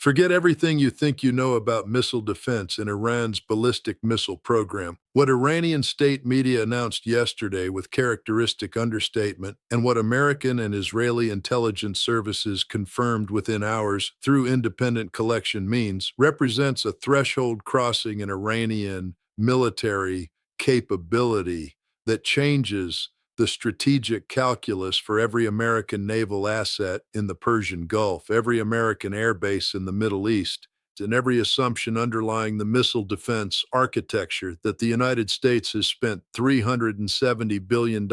Forget everything you think you know about missile defense and Iran's ballistic missile program. What Iranian state media announced yesterday with characteristic understatement, and what American and Israeli intelligence services confirmed within hours through independent collection means, represents a threshold crossing in Iranian military capability that changes the strategic calculus for every American naval asset in the Persian Gulf, every American air base in the Middle East, and every assumption underlying the missile defense architecture that the United States has spent $370 billion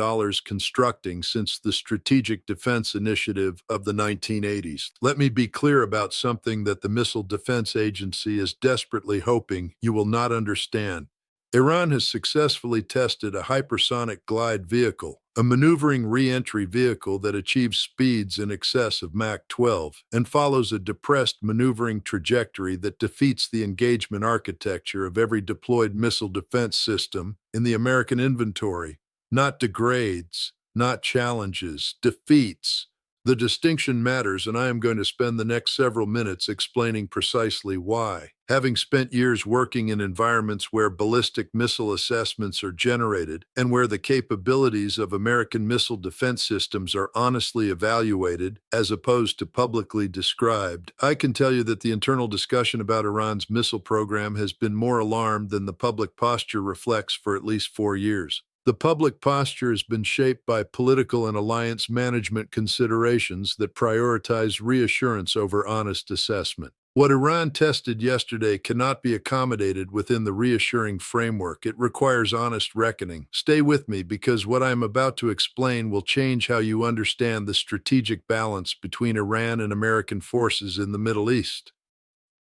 constructing since the Strategic Defense Initiative of the 1980s. Let me be clear about something that the Missile Defense Agency is desperately hoping you will not understand. Iran has successfully tested a hypersonic glide vehicle, a maneuvering re-entry vehicle that achieves speeds in excess of Mach 12 and follows a depressed maneuvering trajectory that defeats the engagement architecture of every deployed missile defense system in the American inventory. Not degrades, not challenges, defeats. The distinction matters, and I am going to spend the next several minutes explaining precisely why. Having spent years working in environments where ballistic missile assessments are generated and where the capabilities of American missile defense systems are honestly evaluated as opposed to publicly described, I can tell you that the internal discussion about Iran's missile program has been more alarmed than the public posture reflects for at least 4 years. The public posture has been shaped by political and alliance management considerations that prioritize reassurance over honest assessment. What Iran tested yesterday cannot be accommodated within the reassuring framework. It requires honest reckoning. Stay with me, because what I am about to explain will change how you understand the strategic balance between Iran and American forces in the Middle East.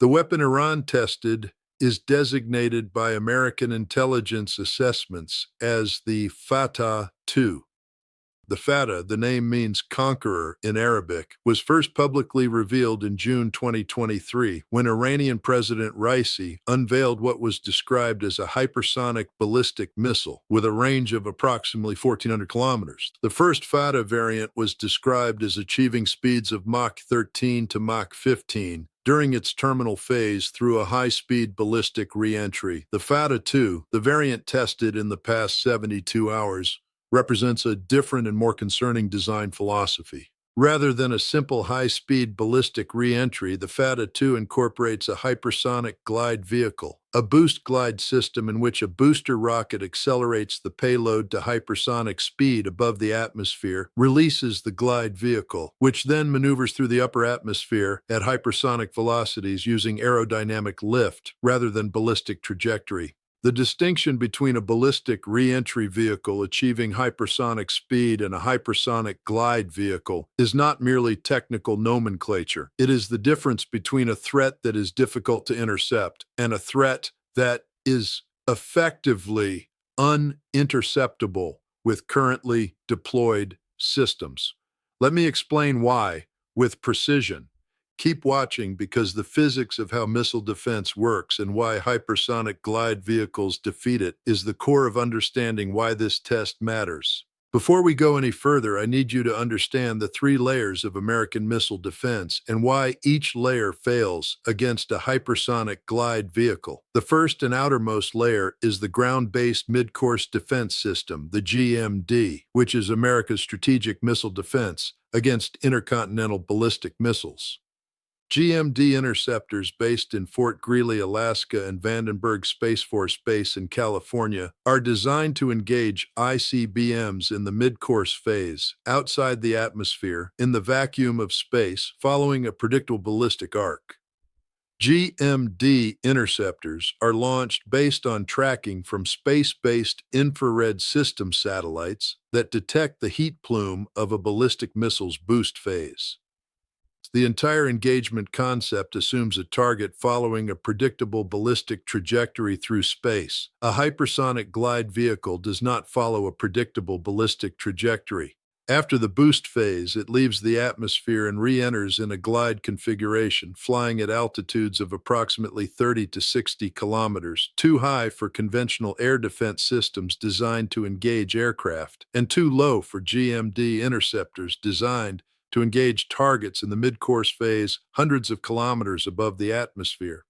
The weapon Iran tested is designated by American intelligence assessments as the Fatah-2. The Fatah, the name means conqueror in Arabic, was first publicly revealed in June 2023 when Iranian President Raisi unveiled what was described as a hypersonic ballistic missile with a range of approximately 1,400 kilometers. The first Fatah variant was described as achieving speeds of Mach 13 to Mach 15 during its terminal phase through a high-speed ballistic re-entry. The Fatah-2, the variant tested in the past 72 hours, represents a different and more concerning design philosophy. Rather than a simple high-speed ballistic re-entry, the Fatah-2 incorporates a hypersonic glide vehicle, a boost glide system in which a booster rocket accelerates the payload to hypersonic speed above the atmosphere, releases the glide vehicle, which then maneuvers through the upper atmosphere at hypersonic velocities using aerodynamic lift rather than ballistic trajectory. The distinction between a ballistic re-entry vehicle achieving hypersonic speed and a hypersonic glide vehicle is not merely technical nomenclature. It is the difference between a threat that is difficult to intercept and a threat that is effectively uninterceptable with currently deployed systems. Let me explain why with precision. Keep watching, because the physics of how missile defense works and why hypersonic glide vehicles defeat it is the core of understanding why this test matters. Before we go any further, I need you to understand the 3 layers of American missile defense and why each layer fails against a hypersonic glide vehicle. The first and outermost layer is the Ground-Based Mid-Course Defense System, the GMD, which is America's strategic missile defense against intercontinental ballistic missiles. GMD interceptors based in Fort Greely, Alaska and Vandenberg Space Force Base in California are designed to engage ICBMs in the mid-course phase, outside the atmosphere, in the vacuum of space, following a predictable ballistic arc. GMD interceptors are launched based on tracking from space-based infrared system satellites that detect the heat plume of a ballistic missile's boost phase. The entire engagement concept assumes a target following a predictable ballistic trajectory through space. A hypersonic glide vehicle does not follow a predictable ballistic trajectory. After the boost phase, it leaves the atmosphere and re-enters in a glide configuration, flying at altitudes of approximately 30 to 60 kilometers, too high for conventional air defense systems designed to engage aircraft, and too low for GMD interceptors designed to engage targets in the mid-course phase hundreds of kilometers above the atmosphere.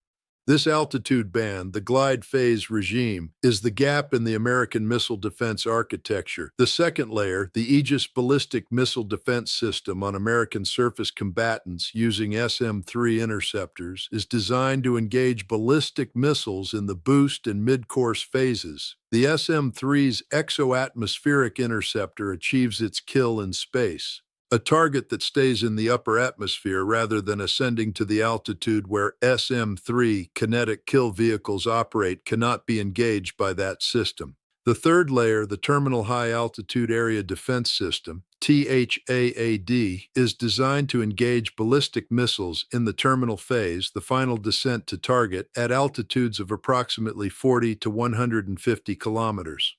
This altitude band, the glide phase regime, is the gap in the American missile defense architecture. The second layer, the Aegis Ballistic Missile Defense System on American surface combatants using SM-3 interceptors, is designed to engage ballistic missiles in the boost and mid-course phases. The SM-3's exo-atmospheric interceptor achieves its kill in space, a target that stays in the upper atmosphere rather than ascending to the altitude where SM-3 kinetic kill vehicles operate cannot be engaged by that system. The third layer, the Terminal High Altitude Area Defense System, THAAD, is designed to engage ballistic missiles in the terminal phase, the final descent to target, at altitudes of approximately 40 to 150 kilometers.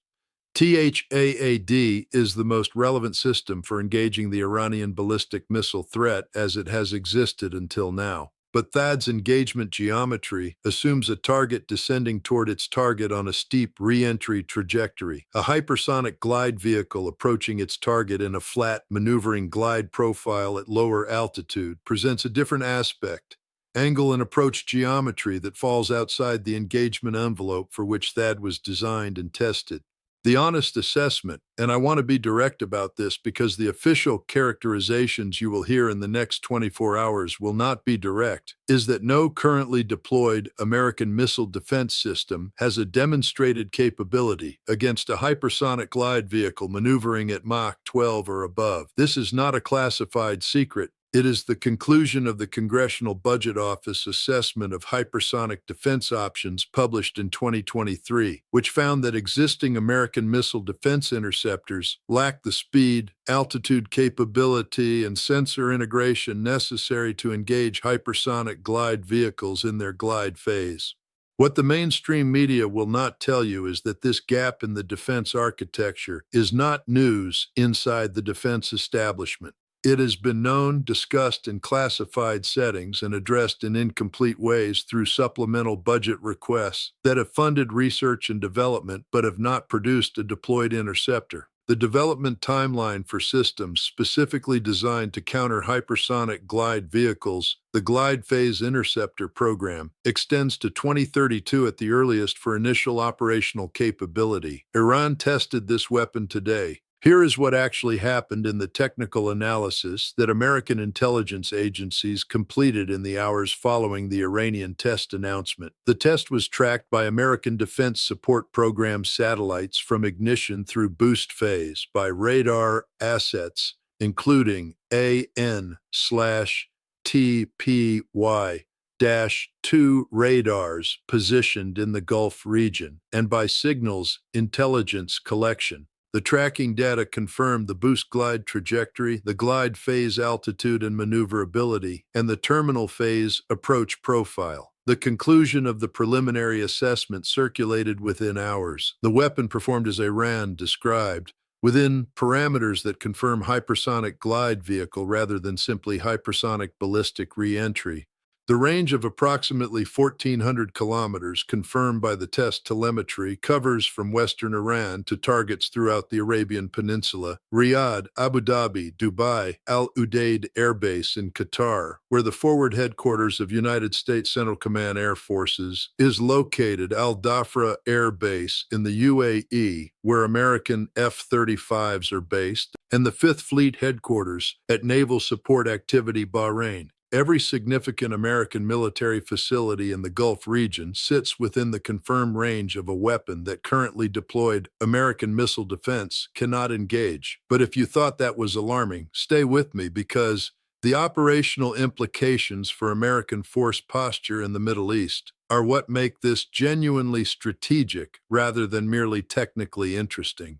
THAAD is the most relevant system for engaging the Iranian ballistic missile threat as it has existed until now. But THAAD's engagement geometry assumes a target descending toward its target on a steep re-entry trajectory. A hypersonic glide vehicle approaching its target in a flat, maneuvering glide profile at lower altitude presents a different aspect, angle and approach geometry that falls outside the engagement envelope for which THAAD was designed and tested. The honest assessment, and I want to be direct about this because the official characterizations you will hear in the next 24 hours will not be direct, is that no currently deployed American missile defense system has a demonstrated capability against a hypersonic glide vehicle maneuvering at Mach 12 or above. This is not a classified secret. It is the conclusion of the Congressional Budget Office assessment of hypersonic defense options published in 2023, which found that existing American missile defense interceptors lack the speed, altitude capability, and sensor integration necessary to engage hypersonic glide vehicles in their glide phase. What the mainstream media will not tell you is that this gap in the defense architecture is not news inside the defense establishment. It has been known, discussed in classified settings, and addressed in incomplete ways through supplemental budget requests that have funded research and development but have not produced a deployed interceptor. The development timeline for systems specifically designed to counter hypersonic glide vehicles, the Glide Phase Interceptor Program, extends to 2032 at the earliest for initial operational capability. Iran tested this weapon today. Here is what actually happened in the technical analysis that American intelligence agencies completed in the hours following the Iranian test announcement. The test was tracked by American Defense Support Program satellites from ignition through boost phase by radar assets, including AN/TPY-2 radars positioned in the Gulf region, and by signals intelligence collection. The tracking data confirmed the boost glide trajectory, the glide phase altitude and maneuverability, and the terminal phase approach profile. The conclusion of the preliminary assessment circulated within hours. The weapon performed as Iran described, within parameters that confirm hypersonic glide vehicle rather than simply hypersonic ballistic re-entry. The range of approximately 1,400 kilometers confirmed by the test telemetry covers from western Iran to targets throughout the Arabian Peninsula, Riyadh, Abu Dhabi, Dubai, Al Udeid Air Base in Qatar, where the forward headquarters of United States Central Command Air Forces is located, Al Dhafra Air Base in the UAE, where American F-35s are based, and the 5th Fleet Headquarters at Naval Support Activity Bahrain. Every significant American military facility in the Gulf region sits within the confirmed range of a weapon that currently deployed American missile defense cannot engage. But if you thought that was alarming, stay with me because the operational implications for American force posture in the Middle East are what make this genuinely strategic rather than merely technically interesting.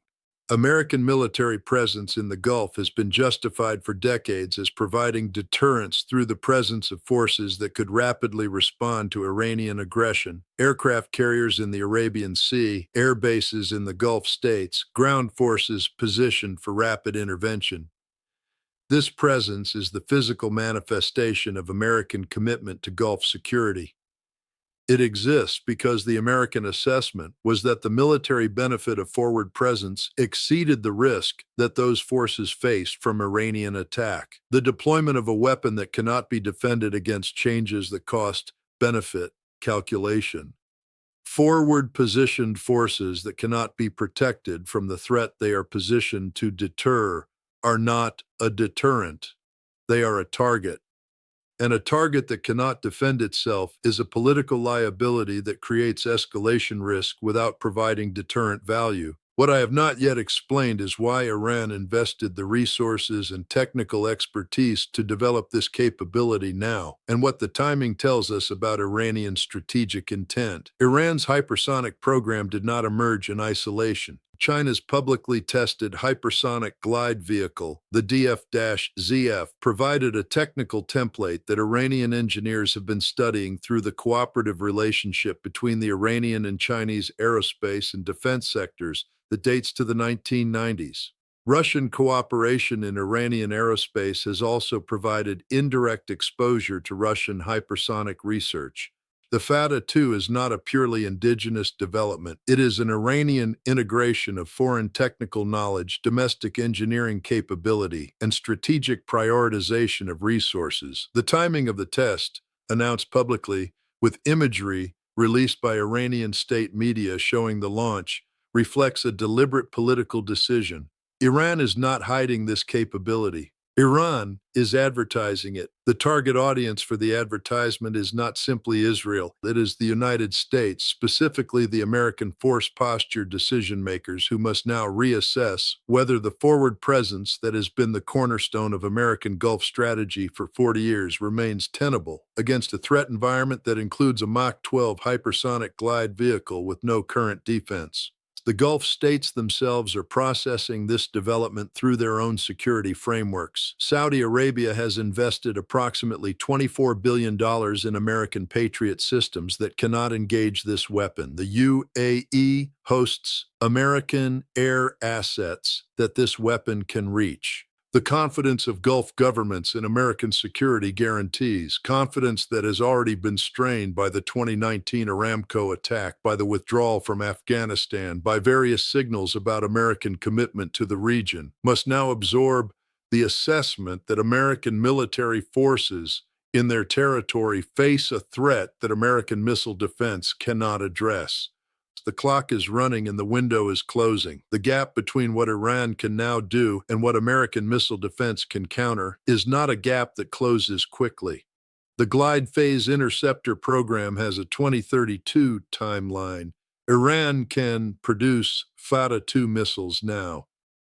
American military presence in the Gulf has been justified for decades as providing deterrence through the presence of forces that could rapidly respond to Iranian aggression, aircraft carriers in the Arabian Sea, air bases in the Gulf states, ground forces positioned for rapid intervention. This presence is the physical manifestation of American commitment to Gulf security. It exists because the American assessment was that the military benefit of forward presence exceeded the risk that those forces faced from Iranian attack. The deployment of a weapon that cannot be defended against changes the cost-benefit calculation. Forward-positioned forces that cannot be protected from the threat they are positioned to deter are not a deterrent. They are a target. And a target that cannot defend itself is a political liability that creates escalation risk without providing deterrent value. What I have not yet explained is why Iran invested the resources and technical expertise to develop this capability now, and what the timing tells us about Iranian strategic intent. Iran's hypersonic program did not emerge in isolation. China's publicly tested hypersonic glide vehicle, the DF-ZF, provided a technical template that Iranian engineers have been studying through the cooperative relationship between the Iranian and Chinese aerospace and defense sectors that dates to the 1990s. Russian cooperation in Iranian aerospace has also provided indirect exposure to Russian hypersonic research. The Fata-2 is not a purely indigenous development. It is an Iranian integration of foreign technical knowledge, domestic engineering capability, and strategic prioritization of resources. The timing of the test, announced publicly, with imagery released by Iranian state media showing the launch, reflects a deliberate political decision. Iran is not hiding this capability. Iran is advertising it. The target audience for the advertisement is not simply Israel. It is the United States, specifically the American force posture decision makers who must now reassess whether the forward presence that has been the cornerstone of American Gulf strategy for 40 years remains tenable against a threat environment that includes a Mach 12 hypersonic glide vehicle with no current defense. The Gulf states themselves are processing this development through their own security frameworks. Saudi Arabia has invested approximately $24 billion in American Patriot systems that cannot engage this weapon. The UAE hosts American air assets that this weapon can reach. The confidence of Gulf governments in American security guarantees confidence that has already been strained by the 2019 Aramco attack, by the withdrawal from Afghanistan, by various signals about American commitment to the region, must now absorb the assessment that American military forces in their territory face a threat that American missile defense cannot address. The clock is running and the window is closing. The gap between what Iran can now do and what American missile defense can counter is not a gap that closes quickly. The Glide Phase Interceptor program has a 2032 timeline. Iran can produce Fata-2 missiles now.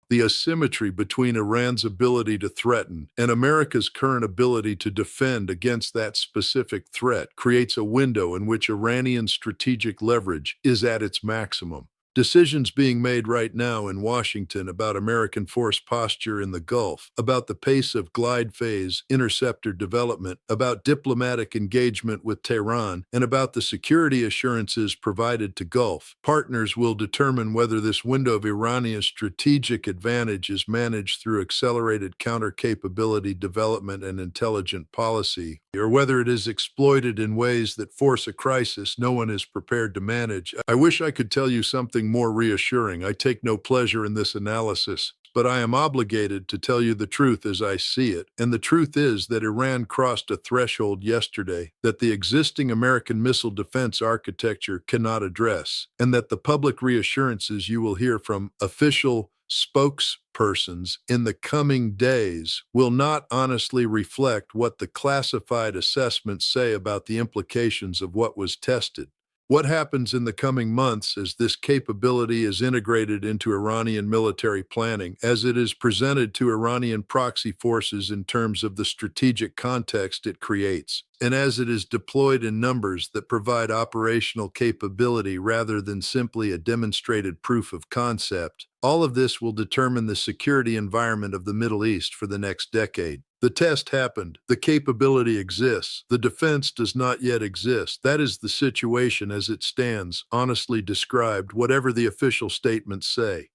The asymmetry between Iran's ability to threaten and America's current ability to defend against that specific threat creates a window in which Iranian strategic leverage is at its maximum. Decisions being made right now in Washington about American force posture in the Gulf, about the pace of glide phase interceptor development, about diplomatic engagement with Tehran, and about the security assurances provided to Gulf partners will determine whether this window of Iranian strategic advantage is managed through accelerated counter-capability development and intelligent policy, or whether it is exploited in ways that force a crisis no one is prepared to manage. I wish I could tell you something more reassuring. I take no pleasure in this analysis, but I am obligated to tell you the truth as I see it. And the truth is that Iran crossed a threshold yesterday that the existing American missile defense architecture cannot address, and that the public reassurances you will hear from official spokespersons in the coming days will not honestly reflect what the classified assessments say about the implications of what was tested. What happens in the coming months as this capability is integrated into Iranian military planning, as it is presented to Iranian proxy forces in terms of the strategic context it creates, and as it is deployed in numbers that provide operational capability rather than simply a demonstrated proof of concept, all of this will determine the security environment of the Middle East for the next decade. The test happened. The capability exists. The defense does not yet exist. That is the situation as it stands, honestly described, whatever the official statements say.